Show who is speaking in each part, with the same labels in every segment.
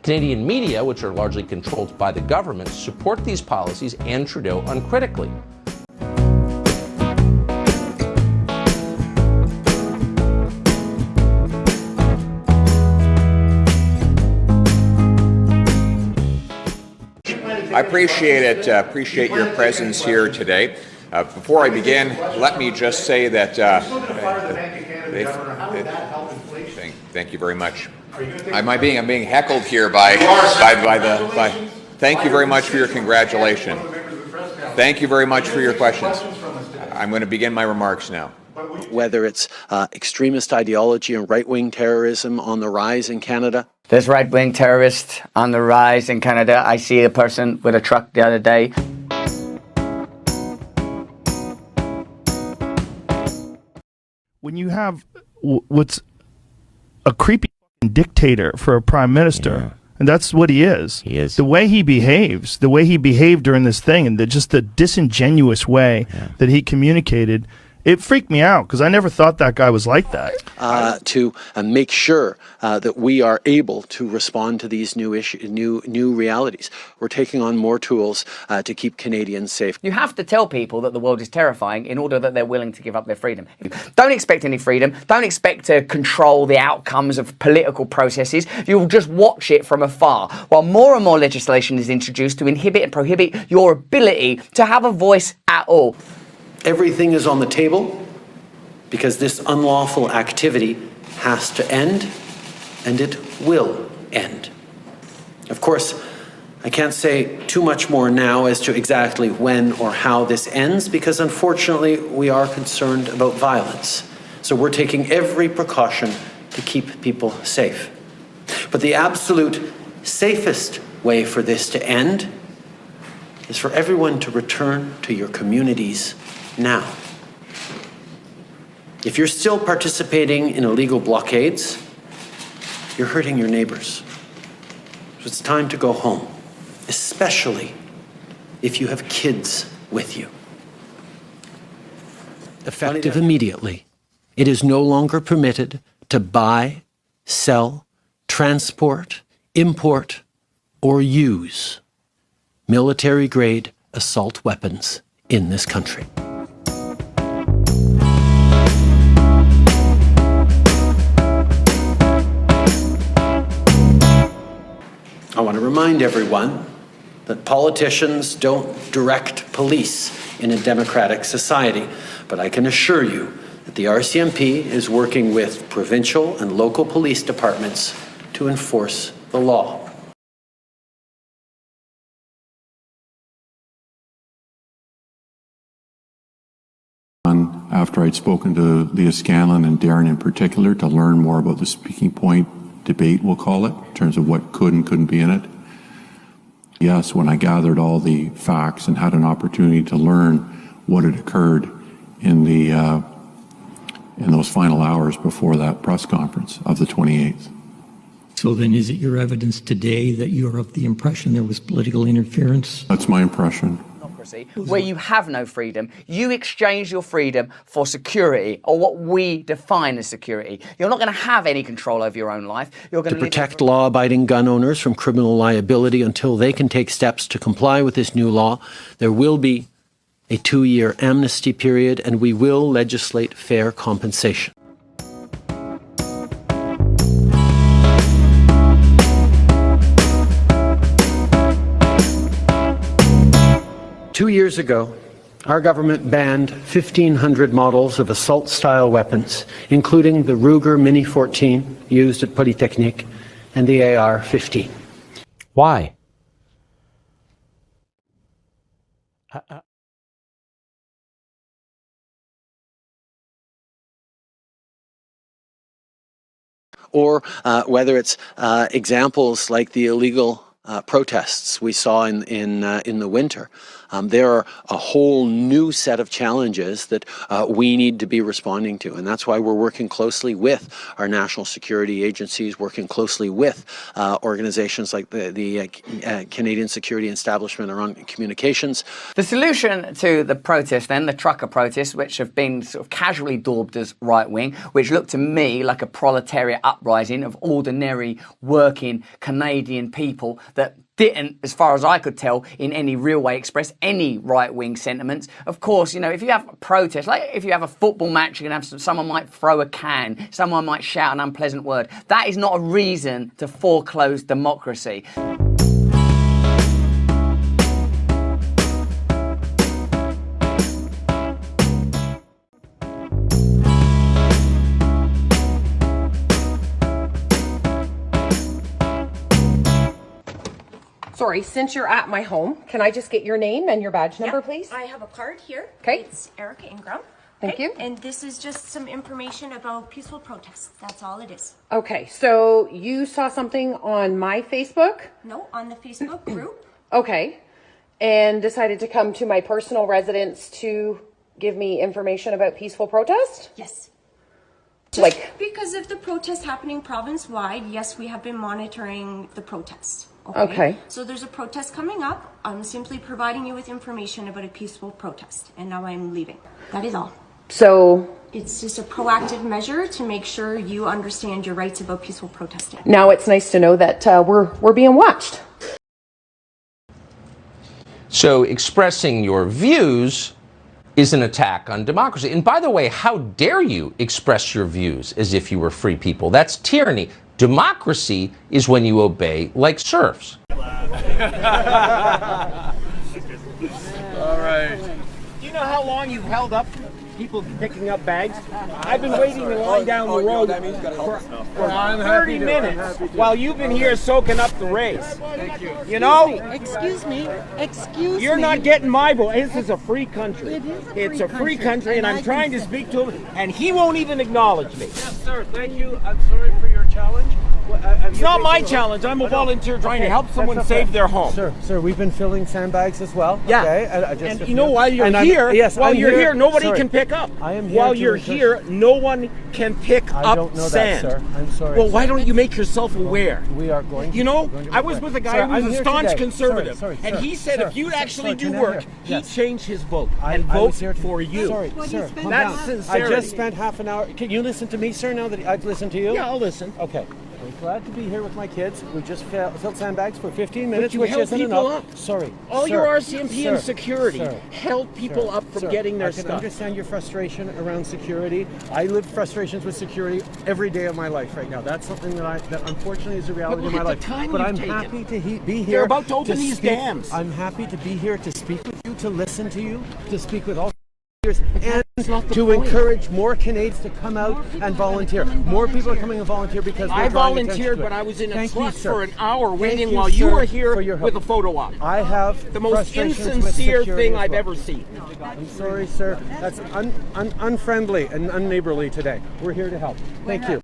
Speaker 1: Canadian media, which are largely controlled by the government, support these policies and Trudeau uncritically.
Speaker 2: I appreciate it. Appreciate your presence here today. Before I begin, let me just say that. Thank you very much. I'm being heckled here by. Thank you very much for your congratulations. Thank you very much for your questions. I'm going to begin my remarks now.
Speaker 3: Whether it's extremist ideology and right-wing terrorism on the rise in Canada.
Speaker 4: There's right-wing terrorists on the rise in Canada. I see a person with a truck the other day.
Speaker 5: When you have what's a creepy dictator for a prime minister, and that's what he is.
Speaker 6: He is.
Speaker 5: The way he behaves, the way he behaved during this thing, and just the disingenuous way that he communicated, it freaked me out because I never thought that guy was like that.
Speaker 3: To make sure that we are able to respond to these new realities. We're taking on more tools to keep Canadians safe.
Speaker 4: You have to tell people that the world is terrifying in order that they're willing to give up their freedom. Don't expect any freedom. Don't expect to control the outcomes of political processes. You'll just watch it from afar while more and more legislation is introduced to inhibit and prohibit your ability to have a voice at all.
Speaker 3: Everything is on the table because this unlawful activity has to end, and it will end. Of course, I can't say too much more now as to exactly when or how this ends because unfortunately we are concerned about violence. So we're taking every precaution to keep people safe. But the absolute safest way for this to end is for everyone to return to your communities now. If you're still participating in illegal blockades, you're hurting your neighbors. So it's time to go home, especially if you have kids with you. Effective immediately, it is no longer permitted to buy, sell, transport, import, or use military-grade assault weapons in this country. I want to remind everyone that politicians don't direct police in a democratic society, but I can assure you that the RCMP is working with provincial and local police departments to enforce the law.
Speaker 7: After I'd spoken to Leah Scanlon and Darren in particular to learn more about the speaking point debate, we'll call it, in terms of what could and couldn't be in it. Yes, when I gathered all the facts and had an opportunity to learn what had occurred in those final hours before that press conference of the 28th.
Speaker 8: So then is it your evidence today that you're of the impression there was political interference?
Speaker 7: That's my impression.
Speaker 4: Where you have no freedom, you exchange your freedom for security, or what we define as security. You're not going to have any control over your own life. You're going to
Speaker 3: protect law-abiding gun owners from criminal liability until they can take steps to comply with this new law. There will be a 2-year amnesty period, and we will legislate fair compensation. Two years ago, our government banned 1,500 models of assault-style weapons, including the Ruger Mini 14 used at Polytechnique and the AR-15.
Speaker 6: Why?
Speaker 3: Or whether it's examples like the illegal protests we saw in the winter. There are a whole new set of challenges that we need to be responding to, and that's why we're working closely with our national security agencies, working closely with organizations like the Canadian Security Establishment around communications.
Speaker 4: The solution to the protest then, the trucker protests, which have been sort of casually daubed as right-wing, which look to me like a proletariat uprising of ordinary working Canadian people that didn't, as far as I could tell, in any real way express any right-wing sentiments. Of course, you know, if you have a protest, like if you have a football match, you can have someone might throw a can, someone might shout an unpleasant word. That is not a reason to foreclose democracy.
Speaker 6: Sorry, since you're at my home, can I just get your name and your badge number, please?
Speaker 9: I have a card here.
Speaker 6: Okay.
Speaker 9: It's Erica Ingram.
Speaker 6: Thank you.
Speaker 9: And this is just some information about peaceful protests. That's all it is.
Speaker 6: Okay, so you saw something on my Facebook?
Speaker 9: No, on the Facebook group.
Speaker 6: Okay. And decided to come to my personal residence to give me information about peaceful protest?
Speaker 9: Yes.
Speaker 6: Like,
Speaker 9: Because of the protest happening province-wide, yes, we have been monitoring the protest.
Speaker 6: Okay.
Speaker 9: So there's a protest coming up. I'm simply providing you with information about a peaceful protest. And now I'm leaving. That is all.
Speaker 6: so
Speaker 9: It's just a proactive measure to make sure you understand your rights about peaceful protesting.
Speaker 6: now it's nice to know that we're being watched.
Speaker 1: So expressing your views is an attack on democracy. And by the way, how dare you express your views as if you were free people? That's tyranny. Democracy is when you obey like serfs.
Speaker 10: All right.
Speaker 11: Do you know how long you've held up people picking up bags? I've been waiting in line down the road for 30 minutes while you've been here soaking up the race.
Speaker 10: Thank you.
Speaker 11: You know?
Speaker 12: Excuse me.
Speaker 11: You're not getting my vote. This is a free country.
Speaker 12: It is
Speaker 11: It's a free country, and I'm
Speaker 12: I
Speaker 11: trying to
Speaker 12: can-
Speaker 11: speak to him, and he won't even acknowledge me.
Speaker 10: Yes, sir. Thank you. I'm sorry for your challenge.
Speaker 11: It's not my challenge. I'm a volunteer trying to help someone save their home.
Speaker 13: Sir, we've been filling sandbags as well.
Speaker 11: Yeah.
Speaker 13: Okay?
Speaker 11: And you know, while you're here, nobody
Speaker 13: sorry.
Speaker 11: can pick up.
Speaker 13: I am here
Speaker 11: While
Speaker 13: to
Speaker 11: you're
Speaker 13: encourage-
Speaker 11: here, no one can pick
Speaker 13: I
Speaker 11: up
Speaker 13: don't know
Speaker 11: sand.
Speaker 13: that, sir. I'm sorry.
Speaker 11: Well, why don't you make yourself aware?
Speaker 13: We are going to.
Speaker 11: You know,
Speaker 13: we're going to
Speaker 11: I
Speaker 13: be
Speaker 11: was
Speaker 13: aware.
Speaker 11: with a guy
Speaker 13: Sir,
Speaker 11: who
Speaker 13: I'm
Speaker 11: was a
Speaker 13: here
Speaker 11: staunch
Speaker 13: today.
Speaker 11: conservative,
Speaker 13: Sorry,
Speaker 11: and he said if you'd actually do work, he'd change his vote and
Speaker 13: I
Speaker 11: vote
Speaker 13: was here to-
Speaker 11: for you.
Speaker 13: Sorry, sir. calm
Speaker 11: That's
Speaker 13: down.
Speaker 11: sincerity.
Speaker 13: I just spent half an hour. Can you listen to me, sir, now that I've listened to you?
Speaker 11: Yeah, I'll listen.
Speaker 13: Okay. I'm glad to be here with my kids. We just filled sandbags for 15 minutes,
Speaker 11: you
Speaker 13: which
Speaker 11: held
Speaker 13: isn't
Speaker 11: people
Speaker 13: enough.
Speaker 11: up.
Speaker 13: Sorry.
Speaker 11: All
Speaker 13: sir,
Speaker 11: your RCMP and
Speaker 13: sir,
Speaker 11: security
Speaker 13: sir,
Speaker 11: held people up from
Speaker 13: sir,
Speaker 11: getting their
Speaker 13: I can
Speaker 11: stuff.
Speaker 13: understand your frustration around security. I live frustrations with security every day of my life right now. That's something that unfortunately is a reality
Speaker 11: look
Speaker 13: of my
Speaker 11: at the
Speaker 13: life.
Speaker 11: time
Speaker 13: But
Speaker 11: you've
Speaker 13: I'm
Speaker 11: taken.
Speaker 13: happy to be here.
Speaker 11: They're about to open these
Speaker 13: speak.
Speaker 11: dams.
Speaker 13: I'm happy to be here to speak with you, to listen to you, to speak with all and
Speaker 11: not the
Speaker 13: to
Speaker 11: point.
Speaker 13: encourage more Canadians to come out and volunteer. More people are coming and volunteer because
Speaker 11: I
Speaker 13: we're drawing attention
Speaker 11: volunteered,
Speaker 13: to it.
Speaker 11: but I was in a
Speaker 13: Thank you,
Speaker 11: truck
Speaker 13: sir.
Speaker 11: for an hour
Speaker 13: Thank
Speaker 11: waiting
Speaker 13: you,
Speaker 11: while you
Speaker 13: sir,
Speaker 11: were here
Speaker 13: for your
Speaker 11: with
Speaker 13: help.
Speaker 11: a photo op.
Speaker 13: I have
Speaker 11: The most
Speaker 13: frustrations with
Speaker 11: insincere
Speaker 13: security
Speaker 11: thing
Speaker 13: as
Speaker 11: I've
Speaker 13: well.
Speaker 11: ever seen.
Speaker 13: I'm sorry, sir. That's unfriendly and unneighborly today. We're here to help. Thank you.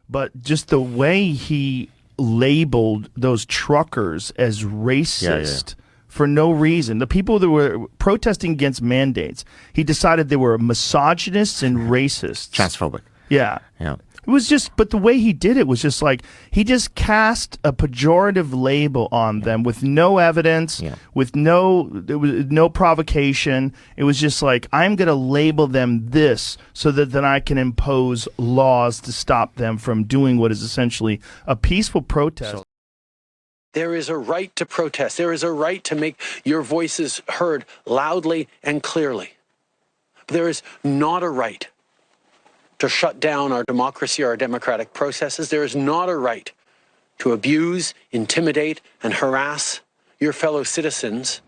Speaker 5: But just the way he labeled those truckers as racist for no reason. The people that were protesting against mandates, he decided they were misogynists and racists.
Speaker 14: Transphobic.
Speaker 5: Yeah.
Speaker 14: Yeah.
Speaker 5: It was just, but the way he did it was just like, he just cast a pejorative label on them with no evidence, with there was no provocation. It was just like, I'm going to label them this so that then I can impose laws to stop them from doing what is essentially a peaceful protest.
Speaker 3: There is a right to protest. There is a right to make your voices heard loudly and clearly. But there is not a right to shut down our democracy or our democratic processes. There is not a right to abuse, intimidate, and harass your fellow citizens.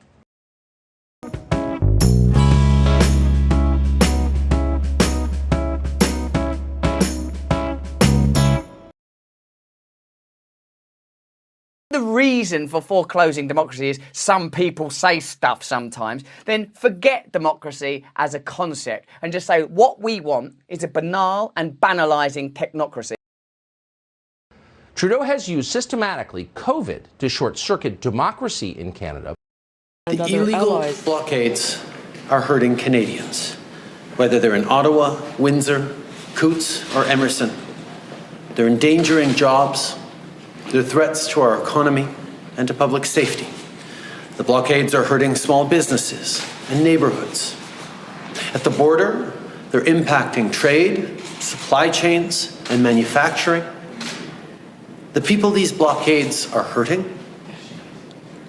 Speaker 4: The reason for foreclosing democracy is some people say stuff sometimes, then forget democracy as a concept and just say what we want is a banal and banalising technocracy.
Speaker 1: Trudeau has used systematically COVID to short-circuit democracy in Canada.
Speaker 3: The illegal blockades are hurting Canadians, whether they're in Ottawa, Windsor, Coutts, or Emerson. They're endangering jobs. They're threats to our economy and to public safety. The blockades are hurting small businesses and neighborhoods. At the border, they're impacting trade, supply chains, and manufacturing. The people these blockades are hurting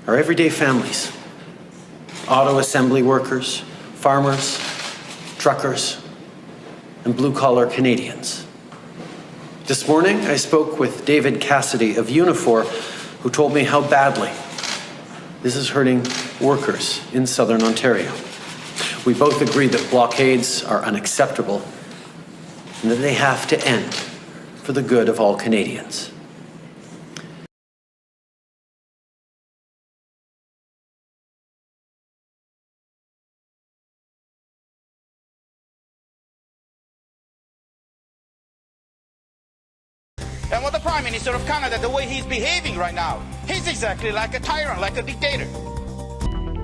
Speaker 3: are everyday families, auto assembly workers, farmers, truckers, and blue-collar Canadians. This morning, I spoke with David Cassidy of Unifor, who told me how badly this is hurting workers in Southern Ontario. We both agree that blockades are unacceptable and that they have to end for the good of all Canadians.
Speaker 12: And with the Prime Minister of Canada, the way he's behaving right now, he's exactly like a tyrant, like a dictator.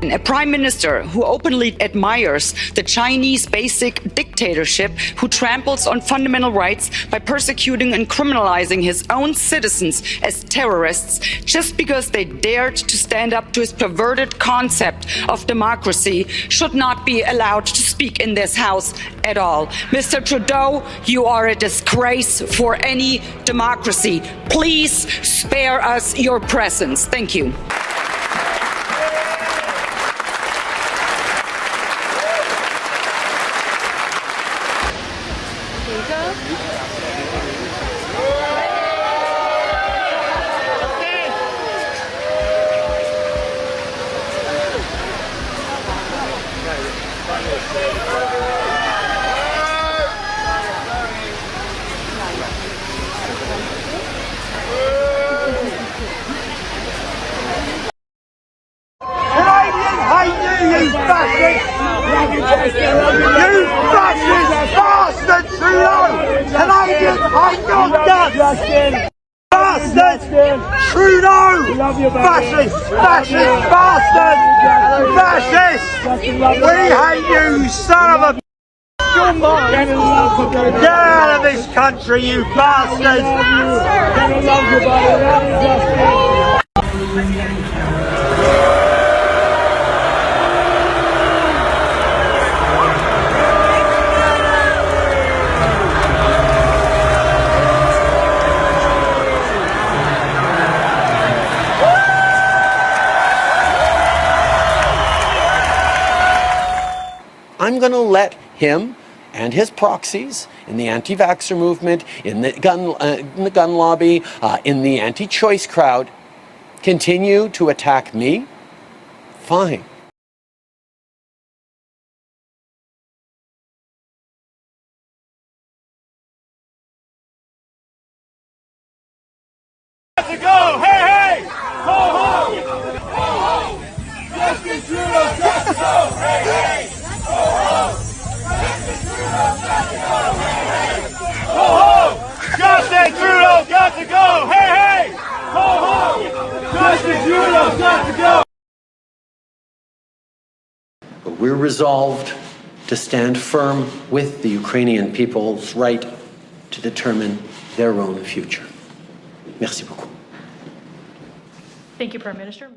Speaker 14: A prime minister who openly admires the Chinese basic dictatorship, who tramples on fundamental rights by persecuting and criminalizing his own citizens as terrorists just because they dared to stand up to his perverted concept of democracy, should not be allowed to speak in this House at all. Mr. Trudeau, you are a disgrace for any democracy. Please spare us your presence. Thank you.
Speaker 11: Justin! Bastard! Trudeau! Fascist! Fascist! Bastard! Fascist! We hate you, son of a... Get out of this country, you bastard!
Speaker 3: I'm going to let him and his proxies in the anti-vaxxer movement, in the gun lobby, in the anti-choice crowd, continue to attack me? Fine.
Speaker 11: To go! Hey, hey! Ho, ho! Ho, ho! Justin Trudeau, got to go! Hey, hey! Ho, ho! Justin Trudeau, got to go! Hey, hey! Ho, ho! Justin Trudeau, got to go! Hey, hey! Ho, ho! Justin Trudeau, got to go!
Speaker 3: But we're resolved to stand firm with the Ukrainian people's right to determine their own future. Merci beaucoup.
Speaker 15: Thank you, Prime Minister.